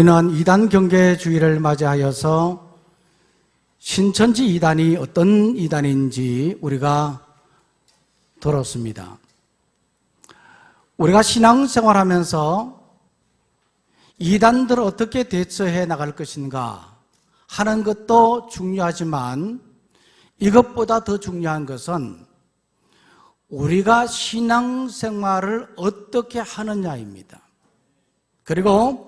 우리는 이단 경계주의를 맞이하여서 신천지 이단이 어떤 이단인지 우리가 들었습니다. 우리가 신앙생활하면서 이단들을 어떻게 대처해 나갈 것인가 하는 것도 중요하지만 이것보다 더 중요한 것은 우리가 신앙생활을 어떻게 하느냐입니다. 그리고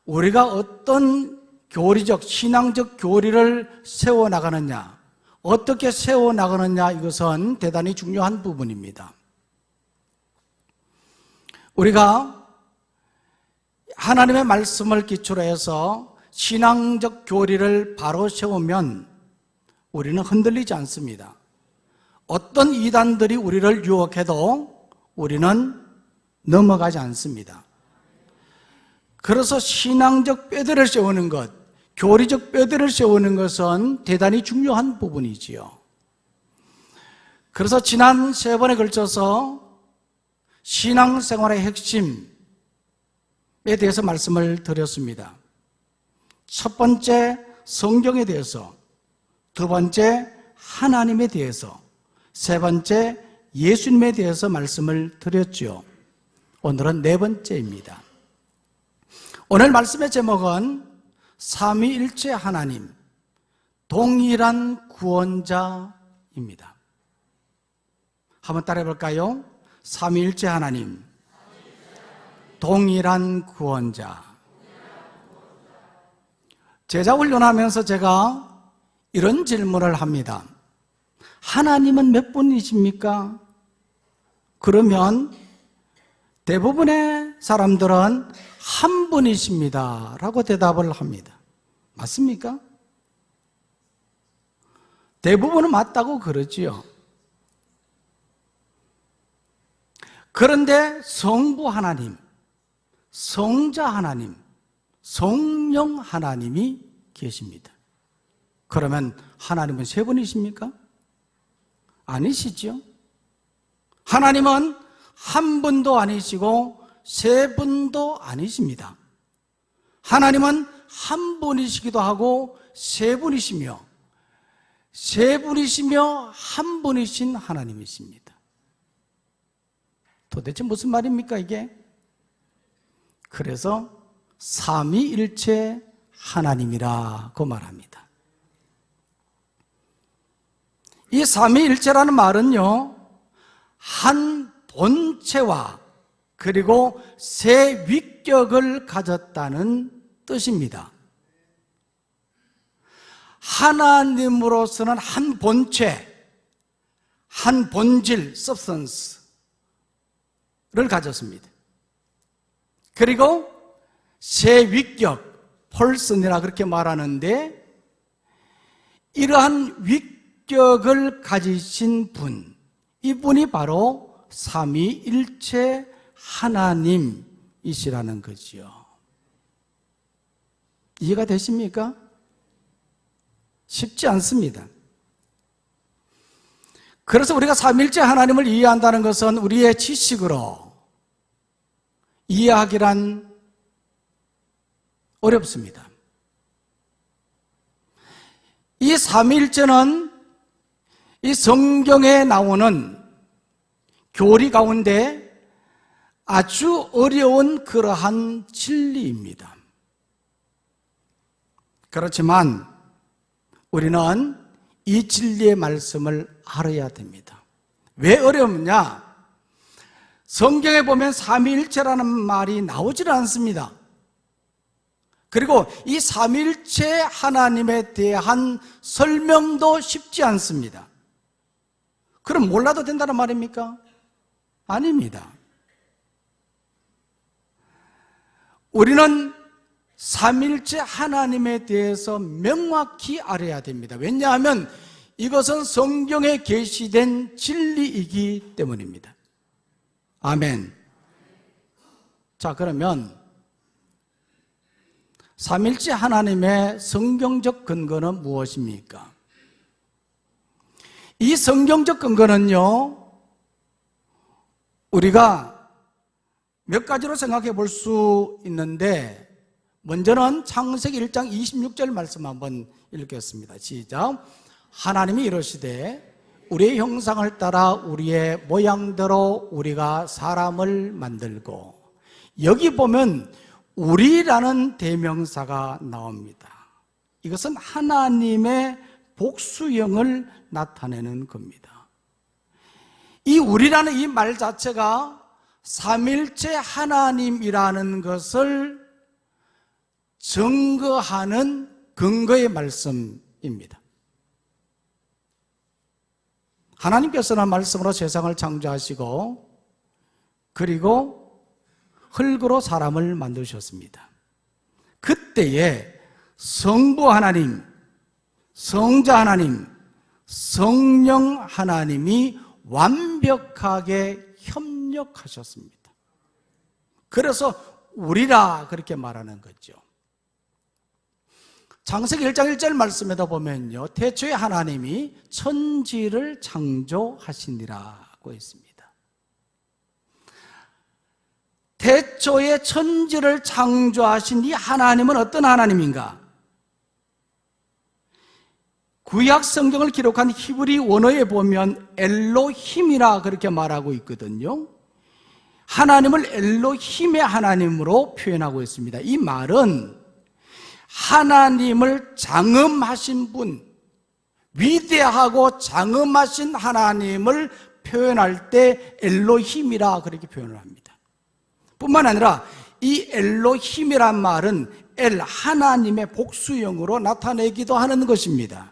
우리가 어떤 교리적, 신앙적 교리를 세워나가느냐, 어떻게 세워나가느냐, 이것은 대단히 중요한 부분입니다. 우리가 하나님의 말씀을 기초로 해서 신앙적 교리를 바로 세우면 우리는 흔들리지 않습니다. 어떤 이단들이 우리를 유혹해도 우리는 넘어가지 않습니다. 그래서 신앙적 뼈대를 세우는 것, 교리적 뼈대를 세우는 것은 대단히 중요한 부분이지요. 그래서 지난 3번에 걸쳐서 신앙생활의 핵심에 대해서 말씀을 드렸습니다. 첫 번째, 성경에 대해서, 두 번째, 하나님에 대해서, 세 번째, 예수님에 대해서 말씀을 드렸죠. 오늘은 네 번째입니다. 오늘 말씀의 제목은 삼위일체 하나님, 동일한 구원자입니다. 한번 따라해 볼까요? 삼위일체 하나님, 동일한 구원자. 제자 훈련하면서 제가 이런 질문을 합니다. 하나님은 몇 분이십니까? 그러면 대부분의 사람들은 한 분이십니다 라고 대답을 합니다. 맞습니까? 대부분은 맞다고 그러지요. 그런데 성부 하나님, 성자 하나님, 성령 하나님이 계십니다. 그러면 하나님은 세 분이십니까? 아니시죠? 하나님은 한 분도 아니시고 세 분도 아니십니다. 하나님은 한 분이시기도 하고 세 분이시며 세 분이시며 한 분이신 하나님이십니다. 도대체 무슨 말입니까 이게? 그래서 삼위일체 하나님이라고 말합니다. 이 삼위일체라는 말은요, 한 본체와 그리고 세 위격을 가졌다는 뜻입니다. 하나님으로서는 한 본체, 한 본질, substance를 가졌습니다. 그리고 세 위격, person이라 그렇게 말하는데 이러한 위격을 가지신 분, 이분이 바로 삼위일체 하나님이시라는 거지요. 이해가 되십니까? 쉽지 않습니다. 그래서 우리가 삼위일체 하나님을 이해한다는 것은 우리의 지식으로 이해하기란 어렵습니다. 이 삼위일체는 이 성경에 나오는 교리 가운데 아주 어려운 그러한 진리입니다. 그렇지만 우리는 이 진리의 말씀을 알아야 됩니다. 왜 어려우냐? 성경에 보면 삼위일체라는 말이 나오질 않습니다. 그리고 이 삼위일체 하나님에 대한 설명도 쉽지 않습니다. 그럼 몰라도 된다는 말입니까? 아닙니다. 우리는 삼위일체 하나님에 대해서 명확히 알아야 됩니다. 왜냐하면 이것은 성경에 계시된 진리이기 때문입니다. 아멘. 자, 그러면 삼위일체 하나님의 성경적 근거는 무엇입니까? 이 성경적 근거는요, 우리가 몇 가지로 생각해 볼 수 있는데 먼저는 창세기 1장 26절 말씀 한번 읽겠습니다. 시작. 하나님이 이르시되 우리의 형상을 따라 우리의 모양대로 우리가 사람을 만들고, 여기 보면 우리라는 대명사가 나옵니다. 이것은 하나님의 복수형을 나타내는 겁니다. 이 우리라는 이 말 자체가 삼일체 하나님이라는 것을 증거하는 근거의 말씀입니다. 하나님께서는 말씀으로 세상을 창조하시고 그리고 흙으로 사람을 만드셨습니다. 그때에 성부 하나님, 성자 하나님, 성령 하나님이 완벽하게 협력하셨습니다. 그래서 우리라 그렇게 말하는 거죠. 창세기 1장 1절 말씀에도 보면요, 태초에 하나님이 천지를 창조하시니라고 했습니다. 태초에 천지를 창조하신 이 하나님은 어떤 하나님인가? 구약 성경을 기록한 히브리 원어에 보면 엘로힘이라 그렇게 말하고 있거든요. 하나님을 엘로힘의 하나님으로 표현하고 있습니다. 이 말은 하나님을 장엄하신 분, 위대하고 장엄하신 하나님을 표현할 때 엘로힘이라 그렇게 표현을 합니다. 뿐만 아니라 이 엘로힘이란 말은 엘, 하나님의 복수형으로 나타내기도 하는 것입니다.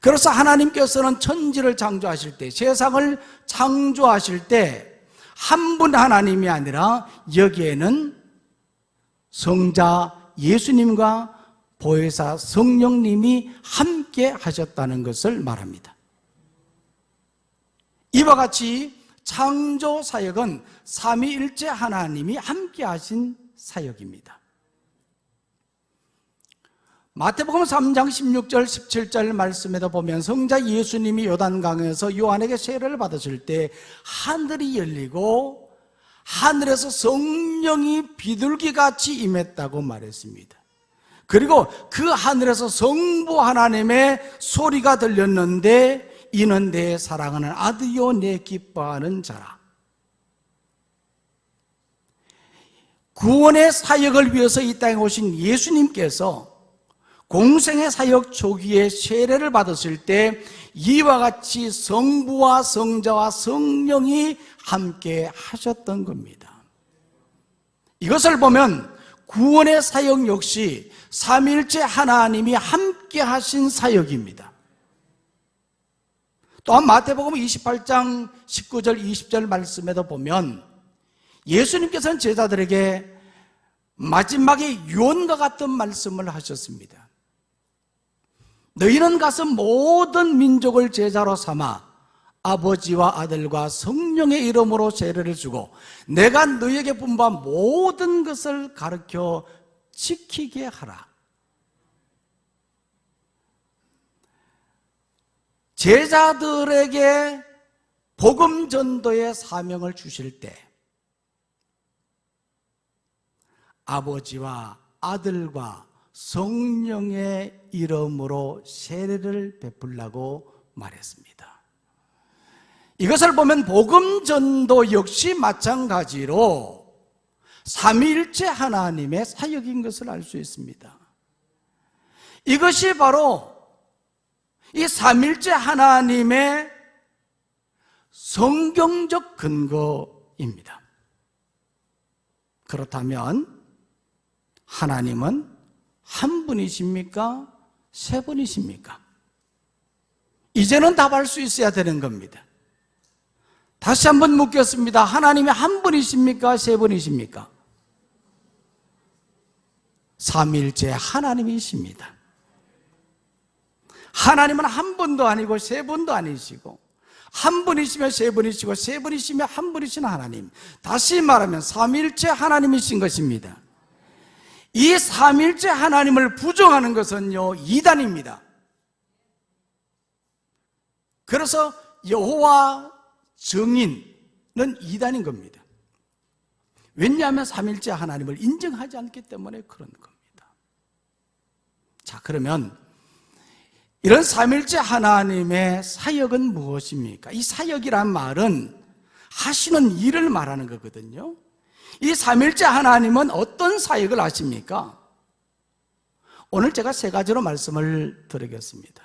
그래서 하나님께서는 천지를 창조하실 때, 세상을 창조하실 때 한 분 하나님이 아니라 여기에는 성자 예수님과 보혜사 성령님이 함께 하셨다는 것을 말합니다. 이와 같이 창조 사역은 삼위일체 하나님이 함께 하신 사역입니다. 마태복음 3장 16절 17절 말씀에도 보면 성자 예수님이 요단강에서 요한에게 세례를 받으실 때 하늘이 열리고 하늘에서 성령이 비둘기같이 임했다고 말했습니다. 그리고 그 하늘에서 성부 하나님의 소리가 들렸는데 이는 내 사랑하는 아들이요 내 기뻐하는 자라. 구원의 사역을 위해서 이 땅에 오신 예수님께서 공생의 사역 초기에 세례를 받으실 때 이와 같이 성부와 성자와 성령이 함께 하셨던 겁니다. 이것을 보면 구원의 사역 역시 삼위일체 하나님이 함께 하신 사역입니다. 또한 마태복음 28장 19절 20절 말씀에도 보면 예수님께서는 제자들에게 마지막에 유언과 같은 말씀을 하셨습니다. 너희는 가서 모든 민족을 제자로 삼아 아버지와 아들과 성령의 이름으로 세례를 주고 내가 너희에게 분부한 모든 것을 가르쳐 지키게 하라. 제자들에게 복음 전도의 사명을 주실 때 아버지와 아들과 성령의 이름으로 세례를 베풀라고 말했습니다. 이것을 보면 복음 전도 역시 마찬가지로 삼위일체 하나님의 사역인 것을 알 수 있습니다. 이것이 바로 이 삼위일체 하나님의 성경적 근거입니다. 그렇다면 하나님은 한 분이십니까? 세 분이십니까? 이제는 답할 수 있어야 되는 겁니다. 다시 한번 묻겠습니다. 하나님이 한 분이십니까? 세 분이십니까? 삼위일체 하나님이십니다. 하나님은 한 분도 아니고 세 분도 아니시고 한 분이시면 세 분이시고 세 분이시면 한 분이신 하나님, 다시 말하면 삼위일체 하나님이신 것입니다. 이 삼위일체 하나님을 부정하는 것은요 이단입니다. 그래서 여호와 증인은 이단인 겁니다. 왜냐하면 삼일째 하나님을 인정하지 않기 때문에 그런 겁니다. 자, 그러면 이런 삼일째 하나님의 사역은 무엇입니까? 이 사역이란 말은 하시는 일을 말하는 거거든요. 이 삼일째 하나님은 어떤 사역을 하십니까? 오늘 제가 세 가지로 말씀을 드리겠습니다.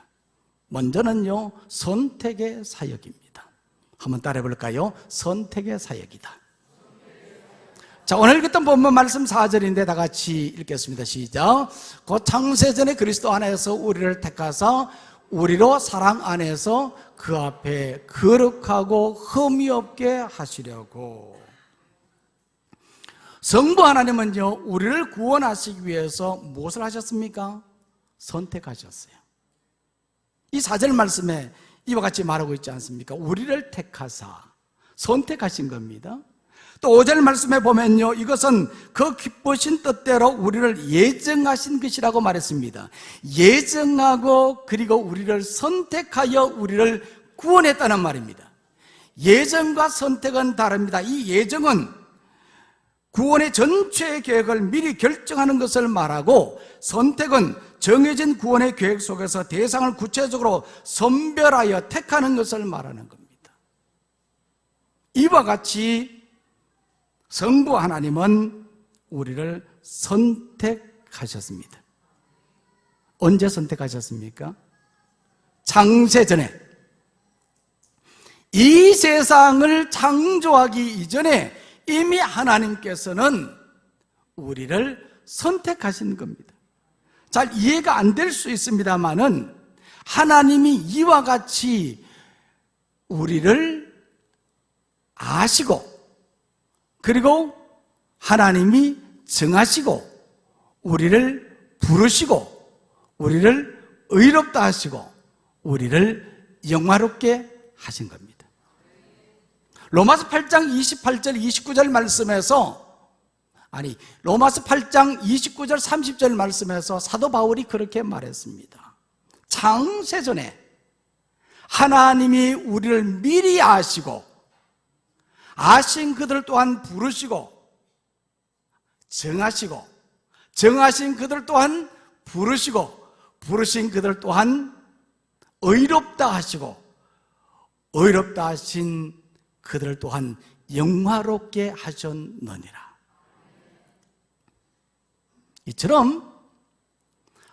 먼저는요, 선택의 사역입니다. 한번 따라해 볼까요? 선택의 사역이다. 자, 오늘 읽었던 본문 말씀 4절인데 다 같이 읽겠습니다. 시작. 곧 창세전에 그리스도 안에서 우리를 택하사 우리로 사랑 안에서 그 앞에 거룩하고 흠이 없게 하시려고. 성부 하나님은요, 우리를 구원하시기 위해서 무엇을 하셨습니까? 선택하셨어요. 이 4절 말씀에 이와 같이 말하고 있지 않습니까? 우리를 택하사 선택하신 겁니다. 또 5절 말씀에 보면요, 이것은 그 기쁘신 뜻대로 우리를 예정하신 것이라고 말했습니다. 예정하고 그리고 우리를 선택하여 우리를 구원했다는 말입니다. 예정과 선택은 다릅니다. 이 예정은 구원의 전체 계획을 미리 결정하는 것을 말하고, 선택은 정해진 구원의 계획 속에서 대상을 구체적으로 선별하여 택하는 것을 말하는 겁니다. 이와 같이 성부 하나님은 우리를 선택하셨습니다. 언제 선택하셨습니까? 창세전에, 이 세상을 창조하기 이전에 이미 하나님께서는 우리를 선택하신 겁니다. 잘 이해가 안 될 수 있습니다만은 하나님이 이와 같이 우리를 아시고, 그리고 하나님이 정하시고 우리를 부르시고 우리를 의롭다 하시고 우리를 영화롭게 하신 겁니다. 로마서 8장 28절 29절 말씀에서, 로마서 8장 29절 30절 말씀에서 사도 바울이 그렇게 말했습니다. 창세전에 하나님이 우리를 미리 아시고 아신 그들 또한 부르시고, 정하신 그들 또한 부르시고, 부르신 그들 또한 의롭다 하시고, 의롭다 하신 그들 또한 영화롭게 하셨느니라. 이처럼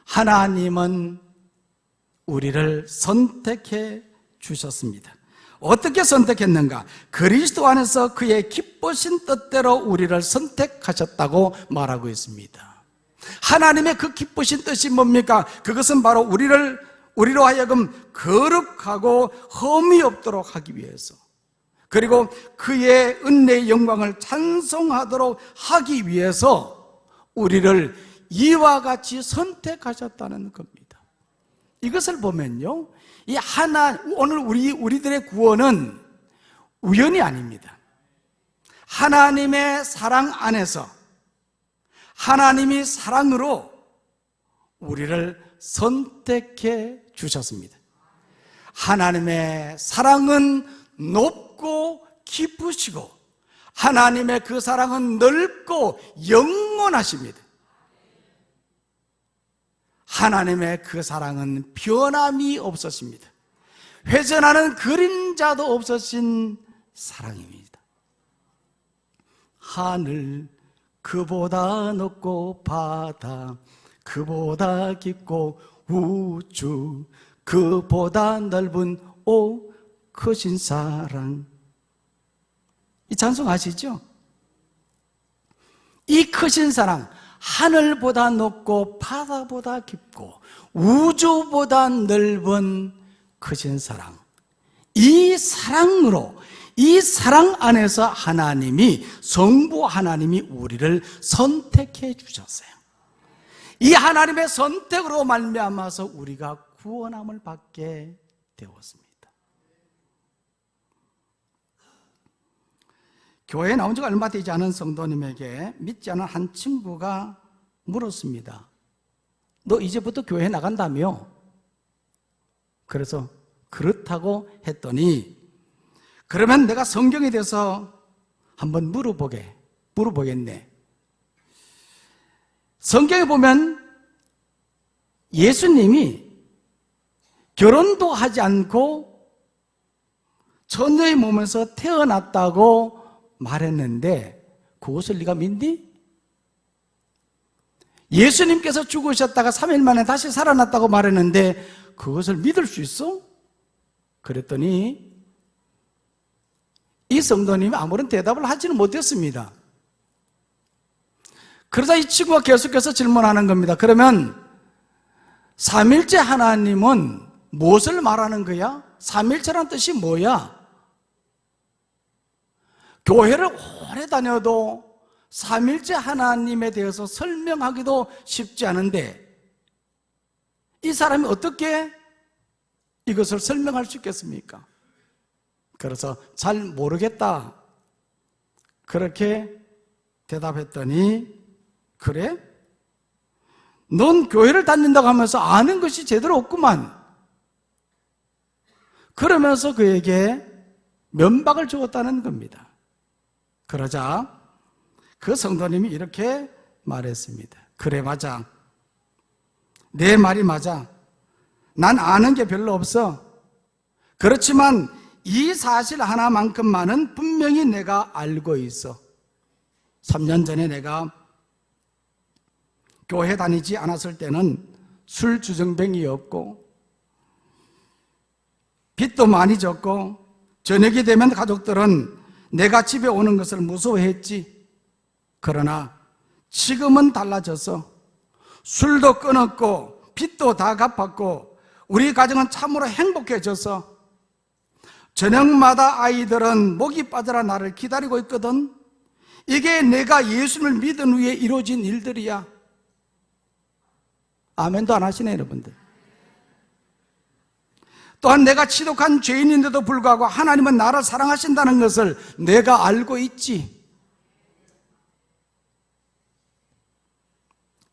하나님은 우리를 선택해 주셨습니다. 어떻게 선택했는가? 그리스도 안에서 그의 기쁘신 뜻대로 우리를 선택하셨다고 말하고 있습니다. 하나님의 그 기쁘신 뜻이 뭡니까? 그것은 바로 우리로 하여금 거룩하고 흠이 없도록 하기 위해서, 그리고 그의 은혜의 영광을 찬송하도록 하기 위해서 우리를 이와 같이 선택하셨다는 겁니다. 이것을 보면요, 오늘 우리들의 구원은 우연이 아닙니다. 하나님의 사랑 안에서 하나님이 사랑으로 우리를 선택해 주셨습니다. 하나님의 사랑은 높고 깊으시고 하나님의 그 사랑은 넓고 영원하십니다. 하나님의 그 사랑은 변함이 없으십니다. 회전하는 그림자도 없으신 사랑입니다. 하늘 그보다 높고 바다 그보다 깊고 우주 그보다 넓은 오 크신 사랑. 이 찬송 아시죠? 이 크신 사랑, 하늘보다 높고 바다보다 깊고 우주보다 넓은 크신 사랑, 이 사랑으로, 이 사랑 안에서 하나님이, 성부 하나님이 우리를 선택해 주셨어요. 이 하나님의 선택으로 말미암아서 우리가 구원함을 받게 되었습니다. 교회에 나온 지가 얼마 되지 않은 성도님에게 믿지 않은 한 친구가 물었습니다. 너 이제부터 교회 나간다며? 그래서 그렇다고 했더니, 그러면 내가 성경에 대해서 한번 물어보게. 물어보겠네. 성경에 보면 예수님이 결혼도 하지 않고 처녀의 몸에서 태어났다고 말했는데 그것을 네가 믿니? 예수님께서 죽으셨다가 3일 만에 다시 살아났다고 말했는데 그것을 믿을 수 있어? 그랬더니 이 성도님이 아무런 대답을 하지는 못했습니다. 그러자 이 친구가 계속해서 질문하는 겁니다. 그러면 삼일째 하나님은 무엇을 말하는 거야? 삼일체란 뜻이 뭐야? 교회를 오래 다녀도 삼일째 하나님에 대해서 설명하기도 쉽지 않은데 이 사람이 어떻게 이것을 설명할 수 있겠습니까? 그래서 잘 모르겠다 그렇게 대답했더니 그래? 넌 교회를 다닌다고 하면서 아는 것이 제대로 없구만. 그러면서 그에게 면박을 주었다는 겁니다. 그러자 그 성도님이 이렇게 말했습니다. 그래, 맞아. 내 말이 맞아. 난 아는 게 별로 없어. 그렇지만 이 사실 하나만큼만은 분명히 내가 알고 있어. 3년 전에 내가 교회 다니지 않았을 때는 술 주정뱅이였고 빚도 많이 졌고 저녁이 되면 가족들은 내가 집에 오는 것을 무서워했지. 그러나 지금은 달라졌어. 술도 끊었고 빚도 다 갚았고 우리 가정은 참으로 행복해졌어. 저녁마다 아이들은 목이 빠져라 나를 기다리고 있거든. 이게 내가 예수를 믿은 후에 이루어진 일들이야. 아멘도 안 하시네, 여러분들. 또한 내가 지독한 죄인인데도 불구하고 하나님은 나를 사랑하신다는 것을 내가 알고 있지.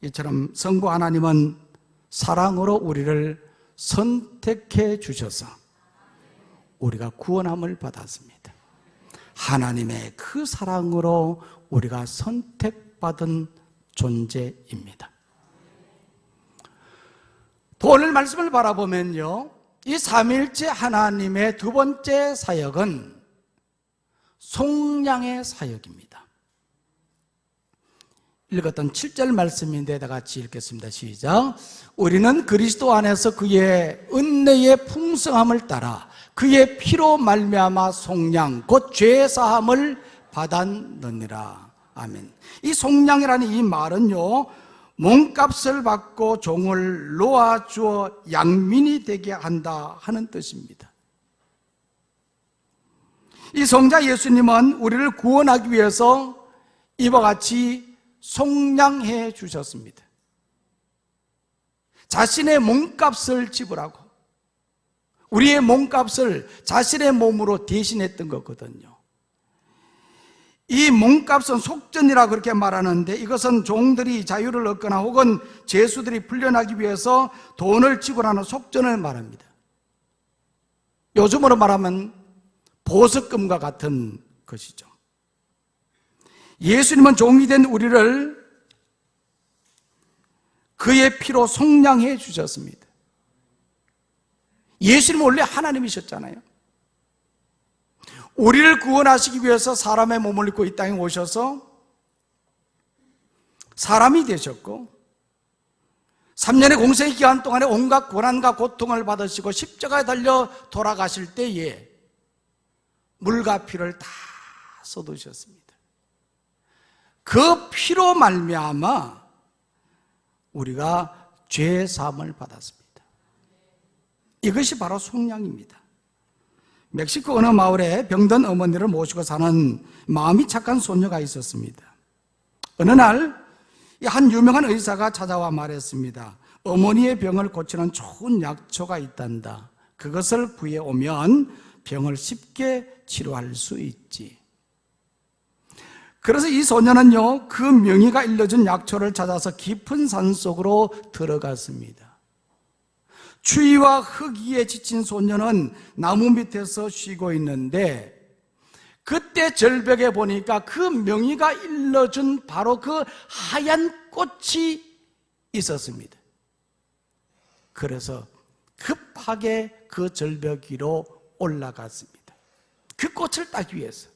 이처럼 성부 하나님은 사랑으로 우리를 선택해 주셔서 우리가 구원함을 받았습니다. 하나님의 그 사랑으로 우리가 선택받은 존재입니다. 또 오늘 말씀을 바라보면요, 이 삼일째 하나님의 두 번째 사역은 속량의 사역입니다. 읽었던 7절 말씀인데 다 같이 읽겠습니다. 시작. 우리는 그리스도 안에서 그의 은혜의 풍성함을 따라 그의 피로 말미암아 속량 곧 죄 사함을 받았느니라. 아멘. 이 속량이라는 이 말은요, 몸값을 받고 종을 놓아주어 양민이 되게 한다 하는 뜻입니다. 이 성자 예수님은 우리를 구원하기 위해서 이와 같이 속량해 주셨습니다. 자신의 몸값을 지불하고 우리의 몸값을 자신의 몸으로 대신했던 거거든요. 이 몸값은 속전이라고 그렇게 말하는데 이것은 종들이 자유를 얻거나 혹은 죄수들이 풀려나기 위해서 돈을 지불하는 속전을 말합니다. 요즘으로 말하면 보석금과 같은 것이죠. 예수님은 종이 된 우리를 그의 피로 속량해 주셨습니다. 예수님은 원래 하나님이셨잖아요. 우리를 구원하시기 위해서 사람의 몸을 입고 이 땅에 오셔서 사람이 되셨고 3년의 공생의 기간 동안에 온갖 고난과 고통을 받으시고 십자가에 달려 돌아가실 때에 물과 피를 다 쏟으셨습니다. 그 피로 말미암아 우리가 죄 사함을 받았습니다. 이것이 바로 속량입니다. 멕시코 어느 마을에 병든 어머니를 모시고 사는 마음이 착한 소녀가 있었습니다. 어느 날 한 유명한 의사가 찾아와 말했습니다. 어머니의 병을 고치는 좋은 약초가 있단다. 그것을 구해오면 병을 쉽게 치료할 수 있지. 그래서 이 소녀는요, 그 명의가 일러준 약초를 찾아서 깊은 산속으로 들어갔습니다. 추위와 흑기에 지친 소녀는 나무 밑에서 쉬고 있는데 그때 절벽에 보니까 그 명의가 일러준 바로 그 하얀 꽃이 있었습니다. 그래서 급하게 그 절벽 위로 올라갔습니다. 그 꽃을 따기 위해서.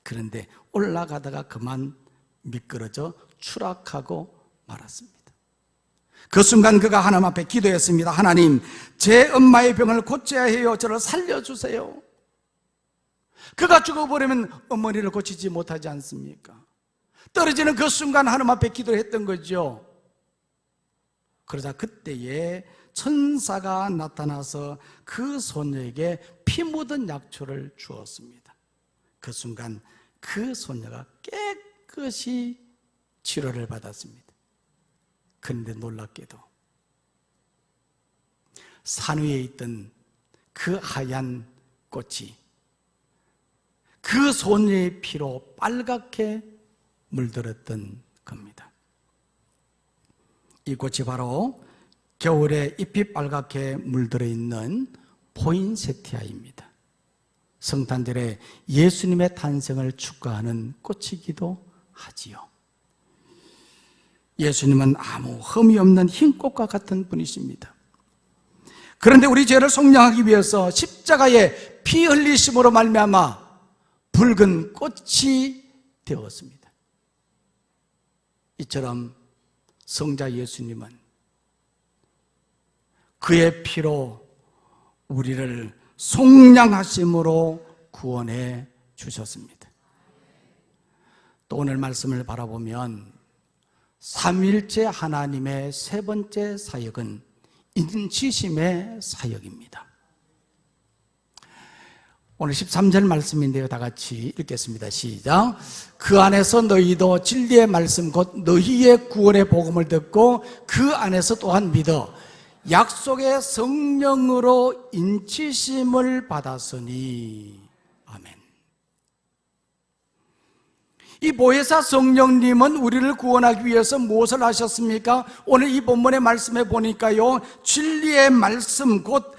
그런데 올라가다가 그만 미끄러져 추락하고 말았습니다. 그 순간 그가 하나님 앞에 기도했습니다. 하나님, 제 엄마의 병을 고쳐야 해요. 저를 살려주세요. 그가 죽어버리면 어머니를 고치지 못하지 않습니까? 떨어지는 그 순간 하나님 앞에 기도했던 거죠. 그러자 그때에 천사가 나타나서 그 소녀에게 피 묻은 약초를 주었습니다. 그 순간 그 소녀가 깨끗이 치료를 받았습니다. 그런데 놀랍게도 산 위에 있던 그 하얀 꽃이 그 소녀의 피로 빨갛게 물들었던 겁니다. 이 꽃이 바로 겨울에 잎이 빨갛게 물들어 있는 포인세티아입니다. 성탄절에 예수님의 탄생을 축하하는 꽃이기도 하지요. 예수님은 아무 흠이 없는 흰 꽃과 같은 분이십니다. 그런데 우리 죄를 속량하기 위해서 십자가에 피 흘리심으로 말미암아 붉은 꽃이 되었습니다. 이처럼 성자 예수님은 그의 피로 우리를 속량하심으로 구원해 주셨습니다. 또 오늘 말씀을 바라보면 삼위일체 하나님의 세 번째 사역은 인치심의 사역입니다. 오늘 13절 말씀인데요, 다 같이 읽겠습니다. 시작. 그 안에서 너희도 진리의 말씀 곧 너희의 구원의 복음을 듣고 그 안에서 또한 믿어 약속의 성령으로 인치심을 받았으니. 아멘. 이 보혜사 성령님은 우리를 구원하기 위해서 무엇을 하셨습니까? 오늘 이 본문의 말씀에 보니까요, 진리의 말씀 곧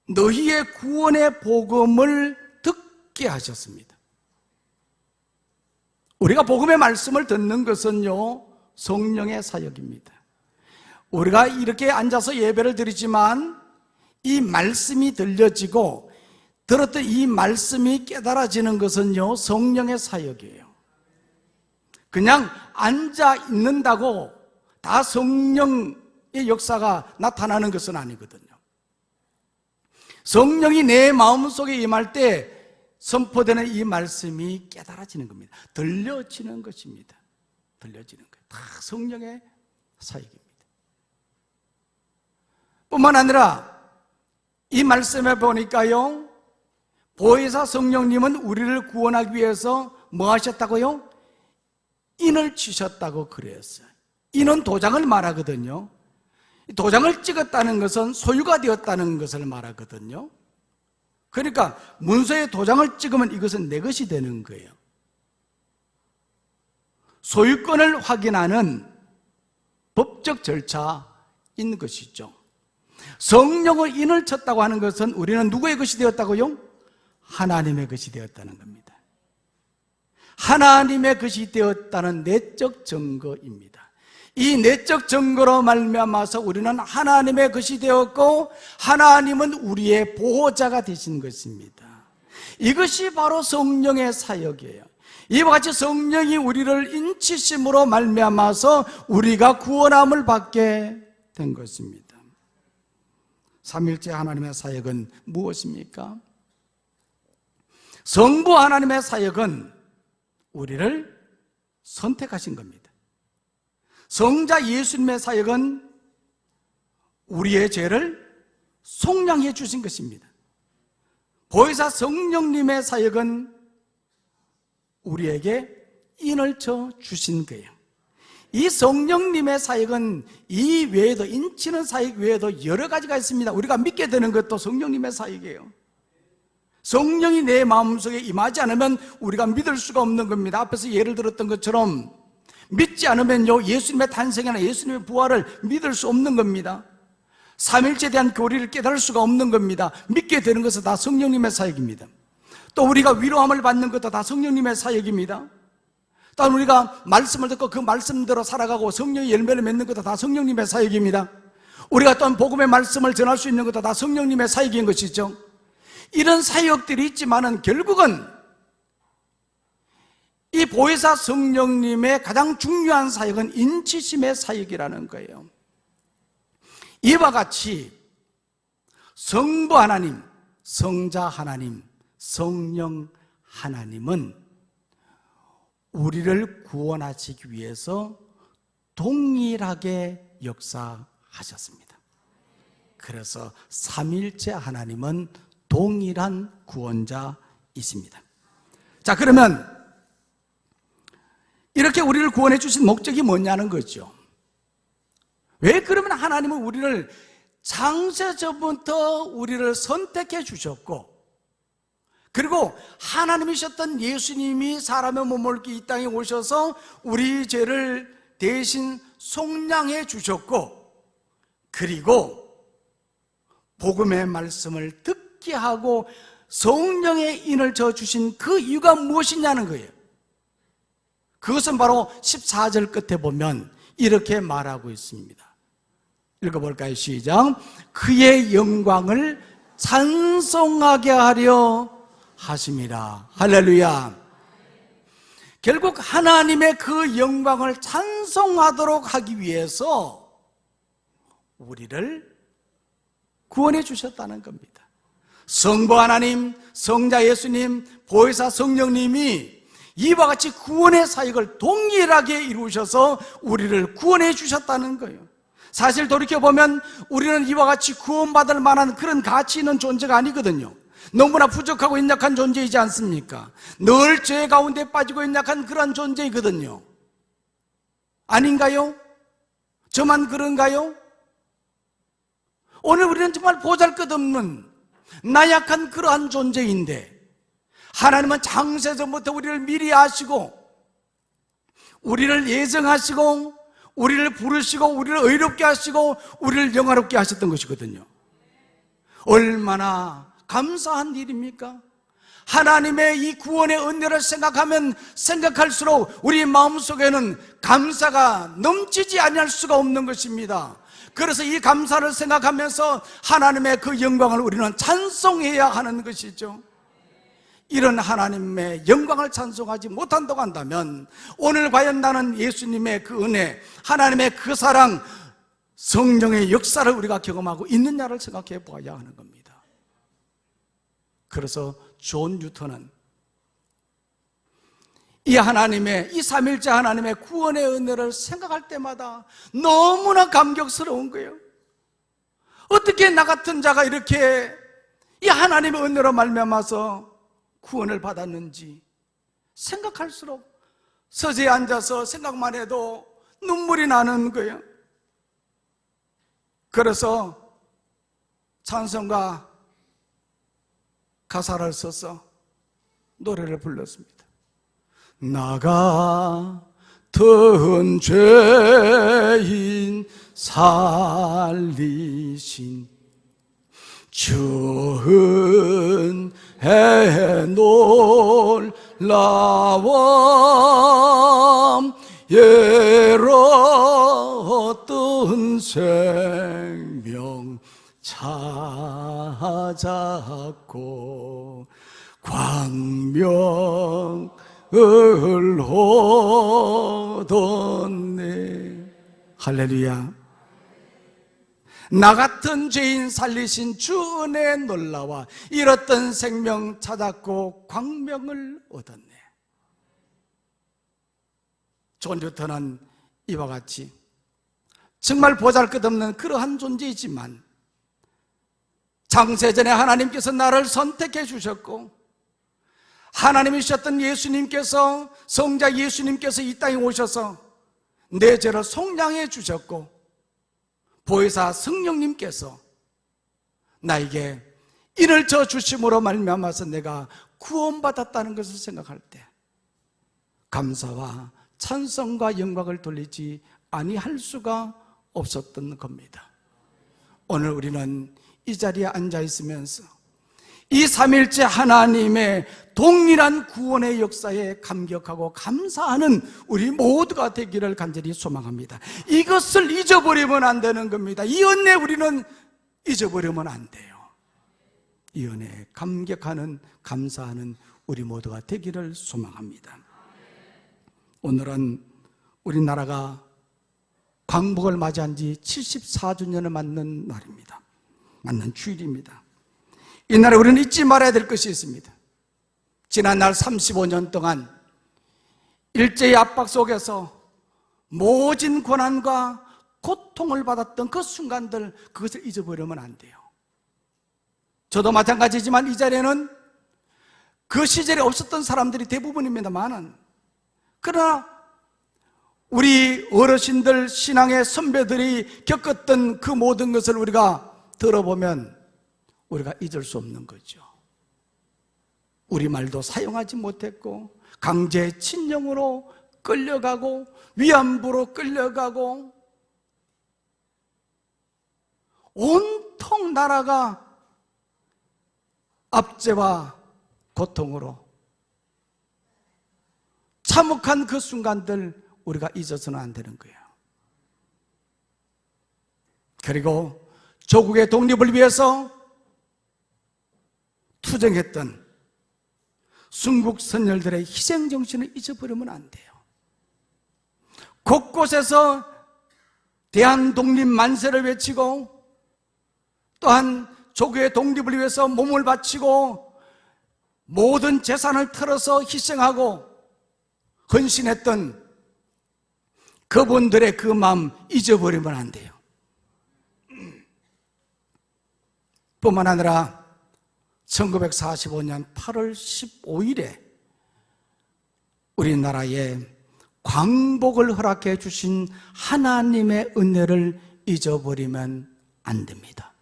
너희의 구원의 복음을 듣게 하셨습니다. 우리가 복음의 말씀을 듣는 것은요, 성령의 사역입니다. 우리가 이렇게 앉아서 예배를 드리지만 이 말씀이 들려지고 들었던 이 말씀이 깨달아지는 것은요, 성령의 사역이에요. 그냥 앉아 있는다고 다 성령의 역사가 나타나는 것은 아니거든요. 성령이 내 마음속에 임할 때 선포되는 이 말씀이 깨달아지는 겁니다. 들려지는 것입니다. 들려지는 거예요. 다 성령의 사역입니다. 뿐만 아니라 이 말씀에 보니까요, 보혜사 성령님은 우리를 구원하기 위해서 뭐 하셨다고요? 인을 치셨다고 그랬어요. 인은 도장을 말하거든요. 도장을 찍었다는 것은 소유가 되었다는 것을 말하거든요. 그러니까 문서에 도장을 찍으면 이것은 내 것이 되는 거예요. 소유권을 확인하는 법적 절차인 것이죠. 성령의 인을 쳤다고 하는 것은 우리는 누구의 것이 되었다고요? 하나님의 것이 되었다는 겁니다. 하나님의 것이 되었다는 내적 증거입니다. 이 내적 증거로 말미암아서 우리는 하나님의 것이 되었고 하나님은 우리의 보호자가 되신 것입니다. 이것이 바로 성령의 사역이에요. 이와 같이 성령이 우리를 인치심으로 말미암아서 우리가 구원함을 받게 된 것입니다. 삼위일체 하나님의 사역은 무엇입니까? 성부 하나님의 사역은 우리를 선택하신 겁니다. 성자 예수님의 사역은 우리의 죄를 속량해 주신 것입니다. 보혜사 성령님의 사역은 우리에게 인을 쳐 주신 거예요. 이 성령님의 사역은 이 외에도, 인치는 사역 외에도 여러 가지가 있습니다. 우리가 믿게 되는 것도 성령님의 사역이에요. 성령이 내 마음속에 임하지 않으면 우리가 믿을 수가 없는 겁니다. 앞에서 예를 들었던 것처럼 믿지 않으면요, 예수님의 탄생이나 예수님의 부활을 믿을 수 없는 겁니다. 삼일체에 대한 교리를 깨달을 수가 없는 겁니다. 믿게 되는 것은 다 성령님의 사역입니다. 또 우리가 위로함을 받는 것도 다 성령님의 사역입니다. 또 우리가 말씀을 듣고 그 말씀대로 살아가고 성령의 열매를 맺는 것도 다 성령님의 사역입니다. 우리가 또한 복음의 말씀을 전할 수 있는 것도 다 성령님의 사역인 것이죠. 이런 사역들이 있지만은 결국은 이 보혜사 성령님의 가장 중요한 사역은 인치심의 사역이라는 거예요. 이와 같이 성부 하나님, 성자 하나님, 성령 하나님은 우리를 구원하시기 위해서 동일하게 역사하셨습니다. 그래서 삼일체 하나님은 동일한 구원자이십니다. 자, 그러면 이렇게 우리를 구원해 주신 목적이 뭐냐는 거죠. 왜 그러면 하나님은 우리를 창세 전부터 우리를 선택해 주셨고, 그리고 하나님이셨던 예수님이 사람의 몸을 입고 이 땅에 오셔서 우리 죄를 대신 속량해 주셨고, 그리고 복음의 말씀을 듣게 하고 성령의 인을 저 주신 그 이유가 무엇이냐는 거예요. 그것은 바로 14절 끝에 보면 이렇게 말하고 있습니다. 읽어볼까요? 시작. 그의 영광을 찬송하게 하려 하심이라. 할렐루야. 결국 하나님의 그 영광을 찬송하도록 하기 위해서 우리를 구원해 주셨다는 겁니다. 성부 하나님, 성자 예수님, 보혜사 성령님이 이와 같이 구원의 사역을 동일하게 이루셔서 우리를 구원해 주셨다는 거예요. 사실 돌이켜보면 우리는 이와 같이 구원받을 만한 그런 가치 있는 존재가 아니거든요. 너무나 부족하고 연약한 존재이지 않습니까? 늘 죄 가운데 빠지고 연약한 그런 존재이거든요. 아닌가요? 저만 그런가요? 오늘 우리는 정말 보잘것없는 나약한 그러한 존재인데, 하나님은 창세전부터 우리를 미리 아시고 우리를 예정하시고 우리를 부르시고 우리를 의롭게 하시고 우리를 영화롭게 하셨던 것이거든요. 얼마나 감사한 일입니까? 하나님의 이 구원의 은혜를 생각하면 생각할수록 우리 마음속에는 감사가 넘치지 아니할 수가 없는 것입니다. 그래서 이 감사를 생각하면서 하나님의 그 영광을 우리는 찬송해야 하는 것이죠. 이런 하나님의 영광을 찬송하지 못한다고 한다면 오늘 과연 나는 예수님의 그 은혜, 하나님의 그 사랑, 성령의 역사를 우리가 경험하고 있느냐를 생각해 보아야 하는 겁니다. 그래서 존 뉴턴은 이 하나님의, 이 삼일째 하나님의 구원의 은혜를 생각할 때마다 너무나 감격스러운 거예요. 어떻게 나 같은 자가 이렇게 이 하나님의 은혜로 말미암아서 구원을 받았는지 생각할수록 서재에 앉아서 생각만 해도 눈물이 나는 거예요. 그래서 찬송가 가사를 써서 노래를 불렀습니다. 나 같은 죄인 살리신 주 은혜 놀라워 예로웠던 생명 찾았고 광명을 얻었네. 할렐루야. 나 같은 죄인 살리신 주 은혜 놀라와 잃었던 생명 찾았고 광명을 얻었네. 존 뉴턴은 이와 같이 정말 보잘것없는 그러한 존재이지만 창세전에 하나님께서 나를 선택해 주셨고 하나님이셨던 예수님께서, 성자 예수님께서 이 땅에 오셔서 내 죄를 속량해 주셨고 보혜사 성령님께서 나에게 인을 저 주심으로 말미암아서 내가 구원받았다는 것을 생각할 때 감사와 찬송과 영광을 돌리지 아니할 수가 없었던 겁니다. 오늘 우리는 이 자리에 앉아 있으면서 이 삼일째 하나님의 동일한 구원의 역사에 감격하고 감사하는 우리 모두가 되기를 간절히 소망합니다. 이것을 잊어버리면 안 되는 겁니다. 이 은혜 우리는 잊어버리면 안 돼요. 이 은혜에 감격하는, 감사하는 우리 모두가 되기를 소망합니다. 오늘은 우리나라가 광복을 맞이한 지 74주년을 맞는 날입니다. 맞는 주일입니다. 이 날에 우리는 잊지 말아야 될 것이 있습니다. 지난날 35년 동안 일제의 압박 속에서 모진 고난과 고통을 받았던 그 순간들, 그것을 잊어버리면 안 돼요. 저도 마찬가지지만 이 자리에는 그 시절에 없었던 사람들이 대부분입니다만은, 그러나 우리 어르신들, 신앙의 선배들이 겪었던 그 모든 것을 우리가 들어보면 우리가 잊을 수 없는 거죠. 우리말도 사용하지 못했고, 강제 친정으로 끌려가고, 위안부로 끌려가고, 온통 나라가 압제와 고통으로 참혹한 그 순간들 우리가 잊어서는 안 되는 거예요. 그리고 조국의 독립을 위해서 투쟁했던 순국 선열들의 희생정신을 잊어버리면 안 돼요. 곳곳에서 대한독립 만세를 외치고, 또한 조국의 독립을 위해서 몸을 바치고 모든 재산을 털어서 희생하고 헌신했던 그분들의 그 마음 잊어버리면 안 돼요. 뿐만 아니라 1945년 8월 15일에 우리나라에 광복을 허락해 주신 하나님의 은혜를 잊어버리면 안 됩니다.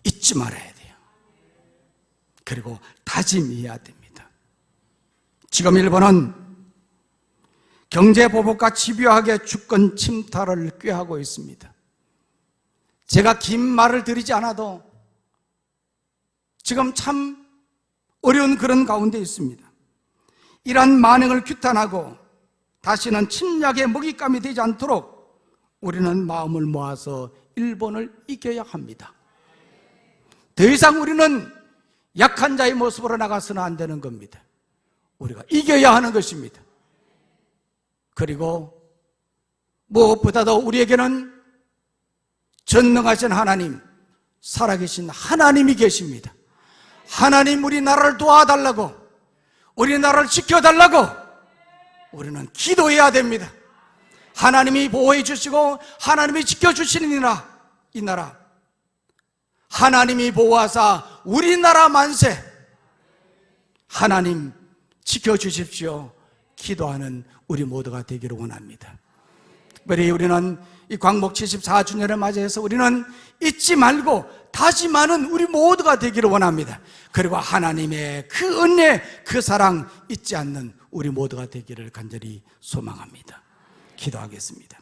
잊지 말아야 돼요. 그리고 다짐해야 됩니다. 지금 일본은 경제보복과 집요하게 주권 침탈을 꾀하고 있습니다. 제가 긴 말을 드리지 않아도 지금 참 어려운 그런 가운데 있습니다. 이러한 만행을 규탄하고 다시는 침략의 먹잇감이 되지 않도록 우리는 마음을 모아서 일본을 이겨야 합니다. 더 이상 우리는 약한 자의 모습으로 나가서는 안 되는 겁니다. 우리가 이겨야 하는 것입니다. 그리고 무엇보다도 우리에게는 전능하신 하나님, 살아계신 하나님이 계십니다. 하나님, 우리나라를 도와달라고, 우리나라를 지켜달라고 우리는 기도해야 됩니다. 하나님이 보호해 주시고 하나님이 지켜주시는 이 나라, 하나님이 보호하사 우리나라 만세, 하나님 지켜주십시오 기도하는 우리 모두가 되기를 원합니다. 특별히 우리는 이 광복 74주년을 맞이해서 우리는 잊지 말고 다짐하는 우리 모두가 되기를 원합니다. 그리고 하나님의 그 은혜, 그 사랑 잊지 않는 우리 모두가 되기를 간절히 소망합니다. 기도하겠습니다.